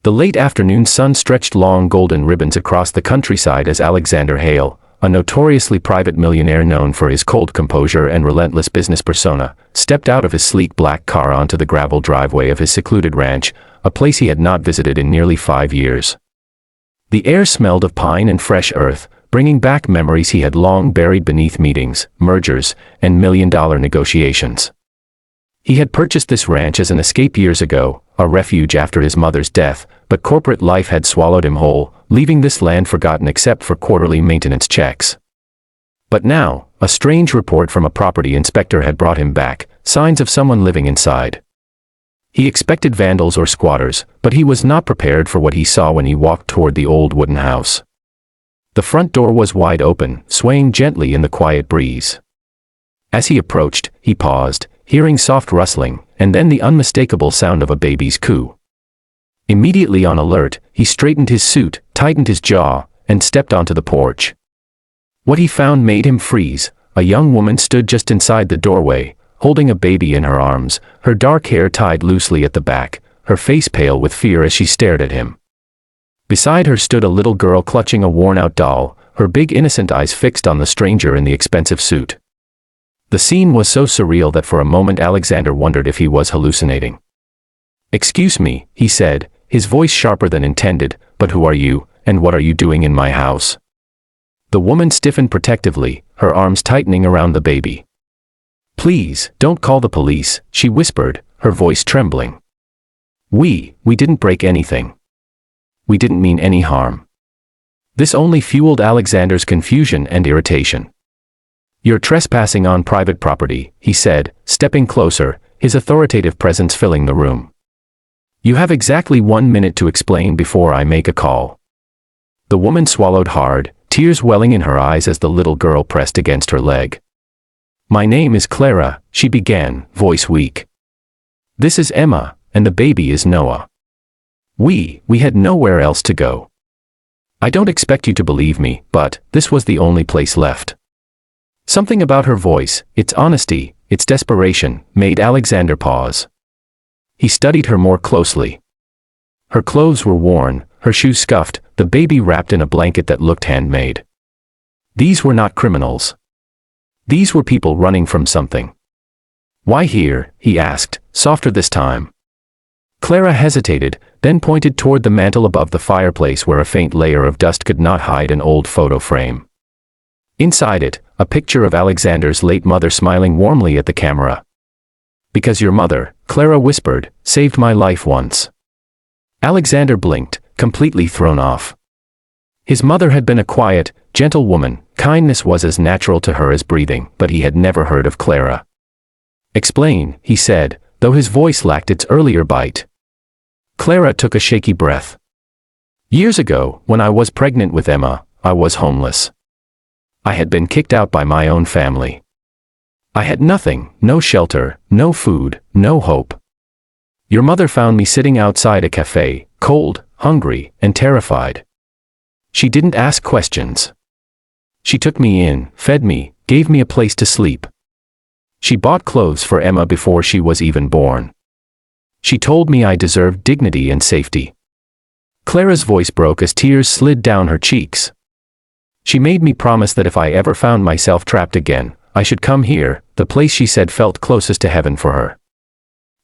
The late afternoon sun stretched long golden ribbons across the countryside as Alexander Hale, a notoriously private millionaire known for his cold composure and relentless business persona, stepped out of his sleek black car onto the gravel driveway of his secluded ranch, a place he had not visited in nearly 5 years. The air smelled of pine and fresh earth, bringing back memories he had long buried beneath meetings, mergers, and million-dollar negotiations. He had purchased this ranch as an escape years ago, a refuge after his mother's death, but corporate life had swallowed him whole, leaving this land forgotten except for quarterly maintenance checks. But now, a strange report from a property inspector had brought him back, signs of someone living inside. He expected vandals or squatters, but he was not prepared for what he saw when he walked toward the old wooden house. The front door was wide open, swaying gently in the quiet breeze. As he approached, he paused, hearing soft rustling, and then the unmistakable sound of a baby's coo. Immediately on alert, he straightened his suit, tightened his jaw, and stepped onto the porch. What he found made him freeze. A young woman stood just inside the doorway, holding a baby in her arms, her dark hair tied loosely at the back, her face pale with fear as she stared at him. Beside her stood a little girl clutching a worn-out doll, her big innocent eyes fixed on the stranger in the expensive suit. The scene was so surreal that for a moment Alexander wondered if he was hallucinating. "Excuse me," he said, his voice sharper than intended, "but who are you, and what are you doing in my house?" The woman stiffened protectively, her arms tightening around the baby. "Please, don't call the police," she whispered, her voice trembling. We didn't break anything. We didn't mean any harm." This only fueled Alexander's confusion and irritation. "You're trespassing on private property," he said, stepping closer, his authoritative presence filling the room. "You have exactly 1 minute to explain before I make a call." The woman swallowed hard, tears welling in her eyes as the little girl pressed against her leg. "My name is Clara," she began, voice weak. "This is Emma, and the baby is Noah. We had nowhere else to go. I don't expect you to believe me, but this was the only place left." Something about her voice, its honesty, its desperation, made Alexander pause. He studied her more closely. Her clothes were worn, her shoes scuffed, the baby wrapped in a blanket that looked handmade. These were not criminals. These were people running from something. "Why here?" he asked, softer this time. Clara hesitated, then pointed toward the mantel above the fireplace where a faint layer of dust could not hide an old photo frame. Inside it, a picture of Alexander's late mother smiling warmly at the camera. "Because your mother," Clara whispered, "saved my life once." Alexander blinked, completely thrown off. His mother had been a quiet, gentle woman, kindness was as natural to her as breathing, but he had never heard of Clara. "Explain," he said, though his voice lacked its earlier bite. Clara took a shaky breath. "Years ago, when I was pregnant with Emma, I was homeless. I had been kicked out by my own family. I had nothing, no shelter, no food, no hope. Your mother found me sitting outside a cafe, cold, hungry, and terrified. She didn't ask questions. She took me in, fed me, gave me a place to sleep. She bought clothes for Emma before she was even born. She told me I deserved dignity and safety." Clara's voice broke as tears slid down her cheeks. "She made me promise that if I ever found myself trapped again, I should come here, the place she said felt closest to heaven for her.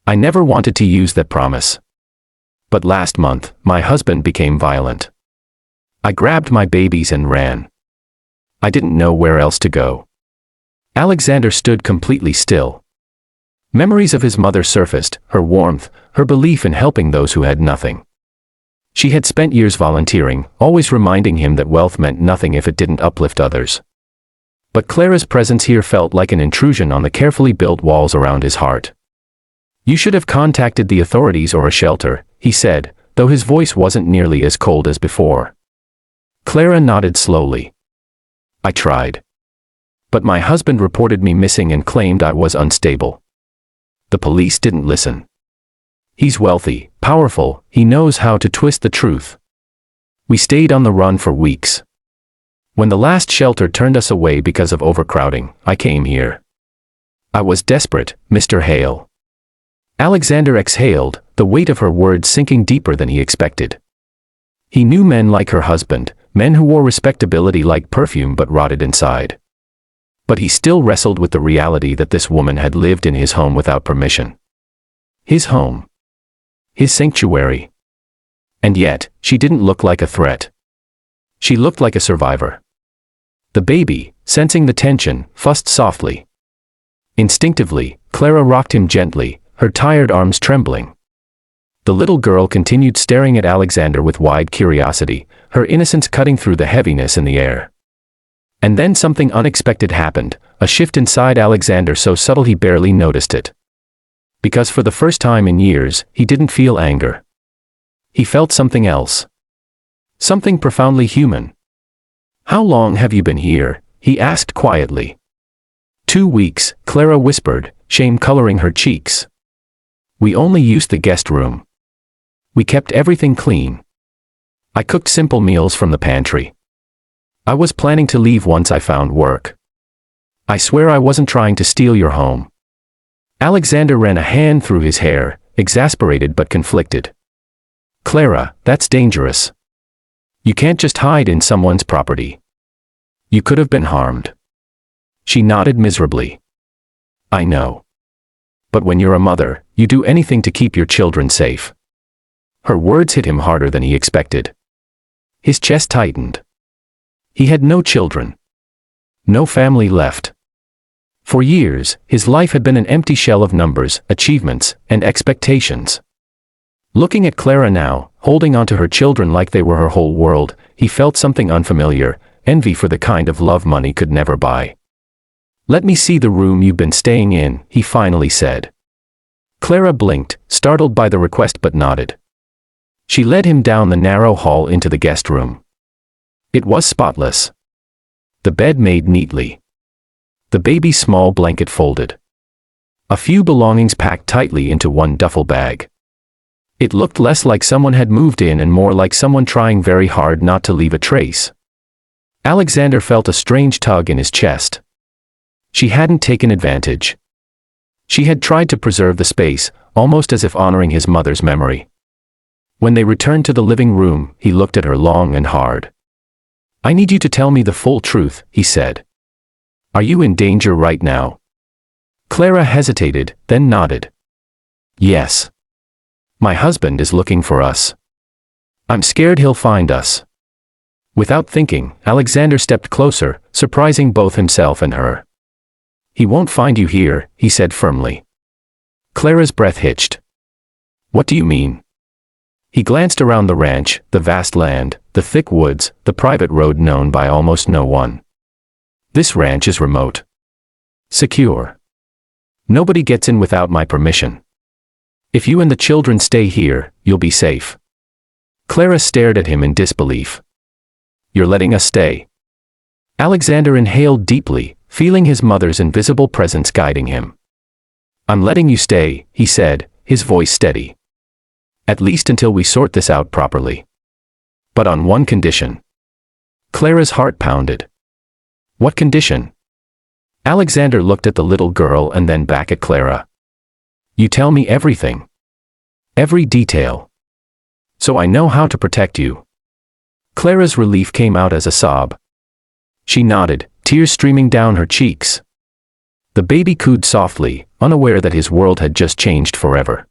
I never wanted to use that promise. But last month, my husband became violent. I grabbed my babies and ran. I didn't know where else to go." Alexander stood completely still. Memories of his mother surfaced, her warmth, her belief in helping those who had nothing. She had spent years volunteering, always reminding him that wealth meant nothing if it didn't uplift others. But Clara's presence here felt like an intrusion on the carefully built walls around his heart. "You should have contacted the authorities or a shelter," he said, though his voice wasn't nearly as cold as before. Clara nodded slowly. "I tried. But my husband reported me missing and claimed I was unstable. The police didn't listen. He's wealthy, powerful, he knows how to twist the truth. We stayed on the run for weeks. When the last shelter turned us away because of overcrowding, I came here. I was desperate, Mr. Hale." Alexander exhaled, the weight of her words sinking deeper than he expected. He knew men like her husband, men who wore respectability like perfume but rotted inside. But he still wrestled with the reality that this woman had lived in his home without permission. His home. His sanctuary. And yet, she didn't look like a threat. She looked like a survivor. The baby, sensing the tension, fussed softly. Instinctively, Clara rocked him gently, her tired arms trembling. The little girl continued staring at Alexander with wide curiosity, her innocence cutting through the heaviness in the air. And then something unexpected happened, a shift inside Alexander so subtle he barely noticed it. Because for the first time in years, he didn't feel anger. He felt something else. Something profoundly human. "How long have you been here?" he asked quietly. 2 weeks, Clara whispered, shame coloring her cheeks. "We only used the guest room. We kept everything clean. I cooked simple meals from the pantry. I was planning to leave once I found work. I swear I wasn't trying to steal your home." Alexander ran a hand through his hair, exasperated but conflicted. "Clara, that's dangerous. You can't just hide in someone's property. You could have been harmed." She nodded miserably. "I know. But when you're a mother, you do anything to keep your children safe." Her words hit him harder than he expected. His chest tightened. He had no children. No family left. For years, his life had been an empty shell of numbers, achievements, and expectations. Looking at Clara now, holding onto her children like they were her whole world, he felt something unfamiliar, envy for the kind of love money could never buy. "Let me see the room you've been staying in," he finally said. Clara blinked, startled by the request but nodded. She led him down the narrow hall into the guest room. It was spotless. The bed made neatly. The baby's small blanket folded. A few belongings packed tightly into one duffel bag. It looked less like someone had moved in and more like someone trying very hard not to leave a trace. Alexander felt a strange tug in his chest. She hadn't taken advantage. She had tried to preserve the space, almost as if honoring his mother's memory. When they returned to the living room, he looked at her long and hard. "I need you to tell me the full truth," he said. "Are you in danger right now?" Clara hesitated, then nodded. "Yes. My husband is looking for us. I'm scared he'll find us." Without thinking, Alexander stepped closer, surprising both himself and her. "He won't find you here," he said firmly. Clara's breath hitched. "What do you mean?" He glanced around the ranch, the vast land, the thick woods, the private road known by almost no one. "This ranch is remote. Secure. Nobody gets in without my permission. If you and the children stay here, you'll be safe." Clara stared at him in disbelief. "You're letting us stay?" Alexander inhaled deeply, feeling his mother's invisible presence guiding him. "I'm letting you stay," he said, his voice steady. "At least until we sort this out properly. But on one condition." Clara's heart pounded. "What condition?" Alexander looked at the little girl and then back at Clara. "You tell me everything. Every detail. So I know how to protect you." Clara's relief came out as a sob. She nodded, tears streaming down her cheeks. The baby cooed softly, unaware that his world had just changed forever.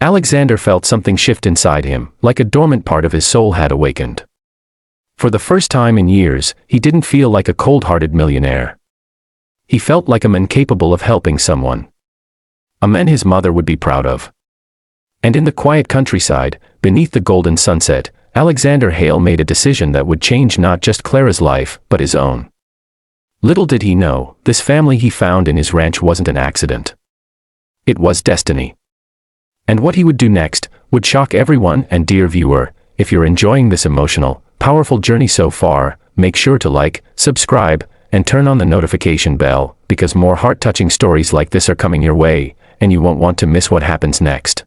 Alexander felt something shift inside him, like a dormant part of his soul had awakened. For the first time in years, he didn't feel like a cold-hearted millionaire. He felt like a man capable of helping someone. A man his mother would be proud of. And in the quiet countryside, beneath the golden sunset, Alexander Hale made a decision that would change not just Clara's life, but his own. Little did he know, this family he found in his ranch wasn't an accident. It was destiny. And what he would do next would shock everyone. And dear viewer, if you're enjoying this emotional, powerful journey so far, make sure to like, subscribe, and turn on the notification bell, because more heart-touching stories like this are coming your way, and you won't want to miss what happens next.